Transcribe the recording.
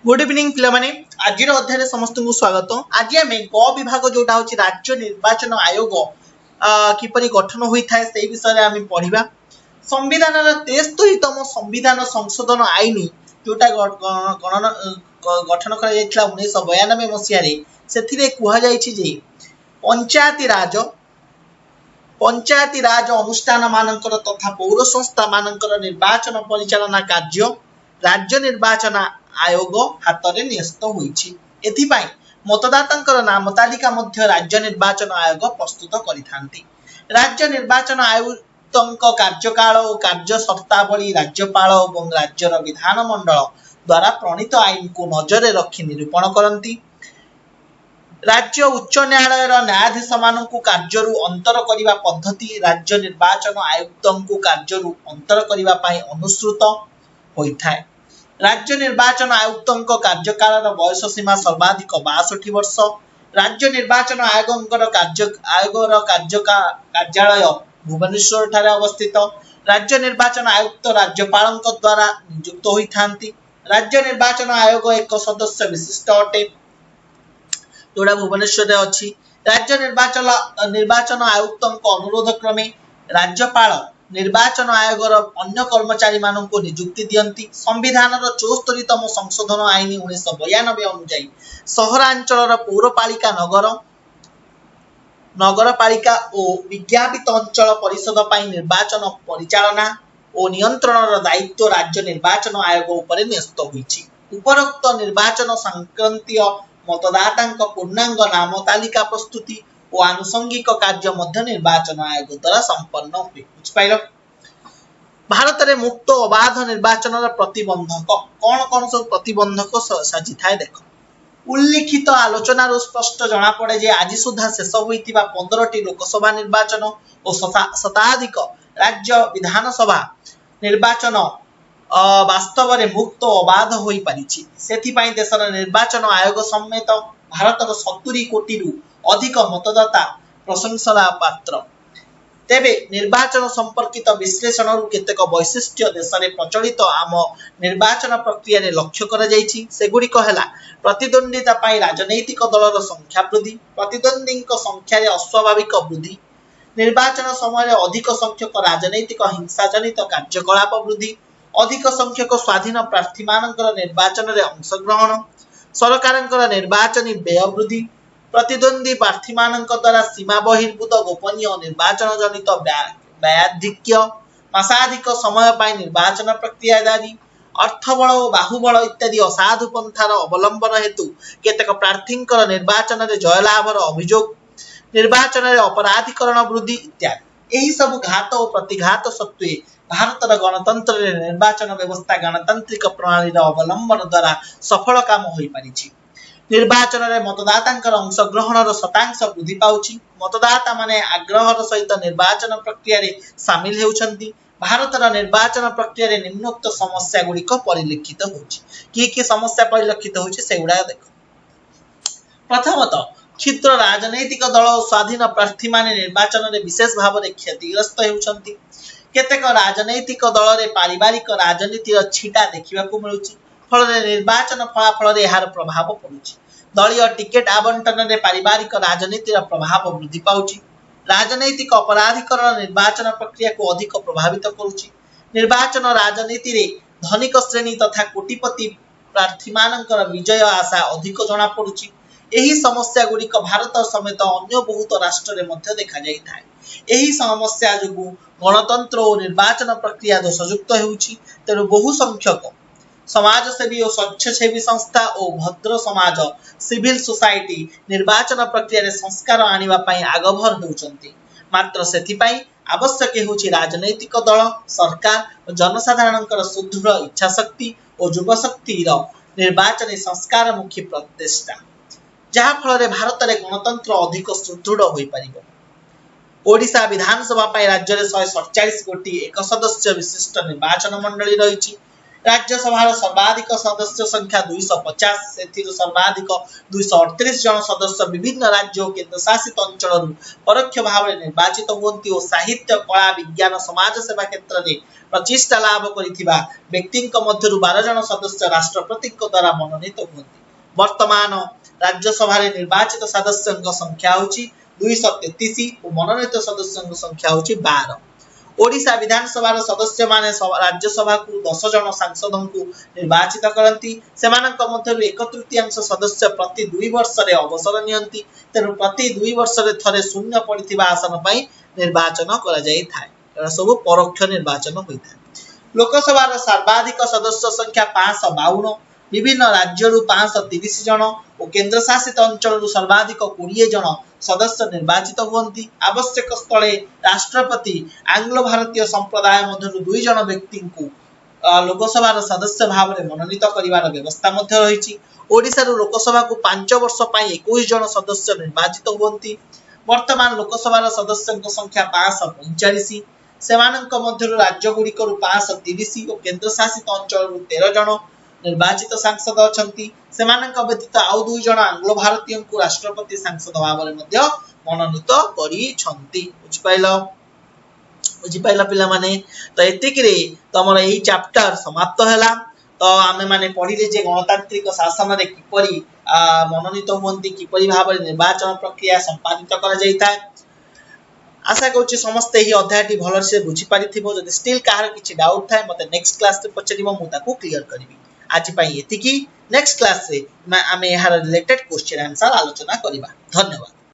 Good evening पिलामाने आज अध्याय समस्त को स्वागत। आज आम ग विभाग जोटा हूँ राज्य निर्वाचन आयोग किपरि गठन होता है से विषय आम पढ़ा। संविधान 73तम संविधान संशोधन आईन जोटा गठन कर 1992 मसीह से कहुई पंचायती राज अनुष्ठान मानकर तथा पौर संस्था मानकर निर्वाचन परिचालना कार्य राज्य निर्वाचन आयोग हाथ में न्यस्त होईछि। एथिपाई मतदातांकर नाम तालिका मध्य राज्य निर्वाचन आयोग प्रस्तुत करिथांती। राज्य निर्वाचन आयुक्तंक कार्यकाल और कार्य शर्तावली राज्यपाल और राज्यर विधानमंडल द्वारा प्रणीत आईन को नजर रखी निरूपण करती। राज्य उच्च न्यायालय न्यायाधीश मानू कार्य अंतर करने पद्धति राज्य निर्वाचन आयुक्तंक कार्य अंतर करने अनुसृत होता है। राज्य निर्वाचन आयुक्तंक कार्यकाल वयस सीमा सर्वाधिक 62 वर्ष। राज्य निर्वाचन आयोगर कार्यालय भुवनेश्वर ठारे अवस्थित। राज्य निर्वाचन आयुक्त राज्यपाल द्वारा नियुक्त होता। राज्य निर्वाचन आयोग एक सदस्य विशिष्ट अटे जोड़ा भुवनेश्वर अच्छी। राज्य निर्वाचन आयुक्त अनुरोध क्रमे राज्यपाल निर्वाचन आयोगर अन्य कर्मचारी मानू नियुक्ति दियंती। संविधान 74तम संशोधन आईन 1992 अनुसार सहरांचल पौरपालिका नगरपालिका और विज्ञापित अंचल परिषद निर्वाचन परिचालना और नियंत्रण दायित्व राज्य निर्वाचन आयोग उपर न्यस्त होईछि। उपरोक्त निर्वाचन संक्रांतीय मतदाता पूर्णांग नाम तालिका प्रस्तुति और आनुषंगिक कार्य मध्य निर्वाचन आयोग द्वारा संपन्न हुए। बुझिपाइल। भारत में मुक्त अबाध निर्वाचन प्रतिबंधक कौन कौन सब प्रतिबंधक साजी थाए देख। उल्लिखित आलोचनार स्पष्ट जना पड़े जे आज सुधा शेष होइतिबा 15टी लोकसभा निर्वाचन और शताधिक राज्य विधानसभा निर्वाचन वास्तव में मुक्त अबाध होई परिछि। सेथिपाई देशर निर्वाचन आयोग समेत भारतर 70 कोटी अधिक मतदाता प्रशंसा पात्र। तेबे निर्वाचन संपर्कित विश्लेषण केतेक वैशिष्ट्य देश में प्रचलित आम निर्वाचन प्रक्रिया रे लक्ष्य करा जायछि। सेगुड़िक हैला प्रतिद्वंदिता पाई राजनैतिक दलर संख्या वृद्धि, प्रतिद्वंदी संख्या रे अस्वाभाविक वृद्धि, निर्वाचन समय अधिक संख्यक राजनैतिक हिंसा जनित कार्यकलाप वृद्धि, अधिक संख्यक स्वाधीन प्रार्थी मानकर निर्वाचन रे अंशग्रहण, सरकारंकर निर्वाचनी व्यय वृद्धि, प्रतिद्वंदी प्रार्थी मानक द्वारा सीमा बहिर्भूत गोपनीय निर्वाचन जनित व्याधिक्य, मासाधिक समय पाई निर्वाचन प्रक्रिया जारी, अर्थबल और बाहुबल इत्यादि असाधु पंथार अवलंबन हेतु केतेक प्रार्थी निर्वाचन रे जयलाभर अभियोग, निर्वाचन रे अपराधीकरण वृद्धि इत्यादि। यही सब घात और प्रतिघात सत्वे भारतर गणतंत्र रे निर्वाचन व्यवस्था गणतांत्रिक प्रणाली अवलंबन द्वारा सफल काम होई परिछि। निर्वाचन रे मतदातांकर अंशग्रहणर शतांश वृद्धि पाउछि। मतदाता माने आग्रहर सहित निर्वाचन प्रक्रिया रे शामिल हेउछंती। भारतर निर्वाचन प्रक्रिया रे निम्नोक्त समस्या गुड़िक परिलक्षित होछि। कि समस्या परिलक्षित होछि सेगुडा देखो। प्रथमतः क्षुद्र राजनैतिक दल और स्वाधीन प्रार्थी माने निर्वाचन रे विशेष भाव में क्षतिग्रस्त हेउछंती। केतेक राजनैतिक दल रे पारिवारिक राजनीतिर छिटा देखिबाकू मिलुछि। फल निर्वाचन फलाफल रे यार प्रभाव पड़ुछि। दलीय टिकेट आवंटन रे पारिवारिक राजनीतिर प्रभाव वृद्धि पाउछि। राजनैतिक अपराधीकरण निर्वाचन प्रक्रिया को अधिक प्रभावित करुछि। निर्वाचन राजनीति रे धनिक श्रेणी तथा कोटिपति प्रार्थी मानकर विजय आशा अधिक जना पड़ुछि। एही समस्या गुड़िक भारत समेत अन्य बहुत राष्ट्र रे मध्य देखा जाई थाए। एही समस्या जोगु गणतंत्र और निर्वाचन प्रक्रिया दोषयुक्त हेउछि। तेणु बहु संख्यक समाजसेवी और स्वच्छसेवी संस्था और भद्र समाज सिविल सोसाइटी निर्वाचन प्रक्रिया रे संस्कार आनिबा पई आगभर होउचंती। मात्र सेथिपाई आवश्यक हेउछि राजनैतिक दल, सरकार और जनसाधारणकर सुदृढ़ इच्छा शक्ति और युवा शक्तिर निर्वाचन संस्कार मुखी प्रचेष्टा, जहा फल रे भारत रे गणतंत्र अधिक सुदृढ़ होई परिबो। ओडिशा विधानसभा पई राज्य रे 147 गोटी एक सदस्य विशिष्ट निर्वाचन मंडली रहिछि। राज्यसभा सर्वाधिक सदस्य संख्या 250 से सर्वाधिक 238 जन सदस्य विभिन्न राज्य और केन्द्र शासित अंचल परोक्ष भाव में निर्वाचित हुअन्ति और साहित्य कला विज्ञान समाज सेवा क्षेत्र में प्रतिष्ठा लाभ करिथिबा व्यक्ति मध्य 12 जन सदस्य राष्ट्रपति द्वारा मनोनीत हुअन्ति। वर्तमान राज्यसभा निर्वाचित सदस्यों संख्या होची 233 और मनोनीत सदस्यों संख्या होची 12। ओडिशा विधानसभा सदस्य माने राज्यसभा को 10 जन सांसद को निर्वाचित करती सेमानक मध्यरु 1/3 सदस्य प्रति 2 वर्ष रे अवसर नियंती तेनु प्रति 2 वर्ष रे थरे शून्य पड़िथिबा आसन पई निर्वाचन करा जाई थाए। एरा सब परोक्ष निर्वाचन होई थाए। लोकसभा सर्वाधिक सदस्य संख्या 552 विभिन्न राज्यरू 530 जन और केन्द्र शासित अंचल सर्वाधिक 20 जन सदस्य निर्वाचित हुअन्ति। आवश्यक स्थले राष्ट्रपति आंग्लो भारतीय संप्रदाय मध्यरु 2 जन व्यक्ति को लोकसभा सदस्य भाव में मनोनीत करिवार व्यवस्था मध्य रहिछि। ओडिसा लोकसभा को 5 वर्ष पई 21 जन सदस्य निर्वाचित हुअन्ति। वर्तमान लोकसभा सदस्यों संख्या 545 सेमानक मध्यरु राज्य गुड़िकरु 530 और केन्द्र शासित अंचल 13 जन निर्वाचित सांसद अछंती। सेमानक व्यतीत आउ 2 जन आंग्लो भारतीय को राष्ट्रपति सांसद भाव में मध्य मनोनीत करिछंती। बुझिपाइला पिला माने तो एतिक रे तमर एही चैप्टर समाप्त हैला। तो आमे माने पढिले जे गणतांत्रिक शासन रे किपरि मनोनीत हुअन्ति किपरि भाव में निर्वाचन प्रक्रिया संपादित करा जाइता। आशा करूची समस्त ही अध्यायटी भल से बुझी पारिथिबो। जदि स्टिल काहर किछि डाउट थाए मते नेक्स्ट क्लास रे पछरिबो मु ताकू क्लियर करबी। आज पई एतिकी नेक्स्ट क्लास रे आमे एहार रिलेटेड क्वेश्चन आंसर आलोचना करिबा। धन्यवाद।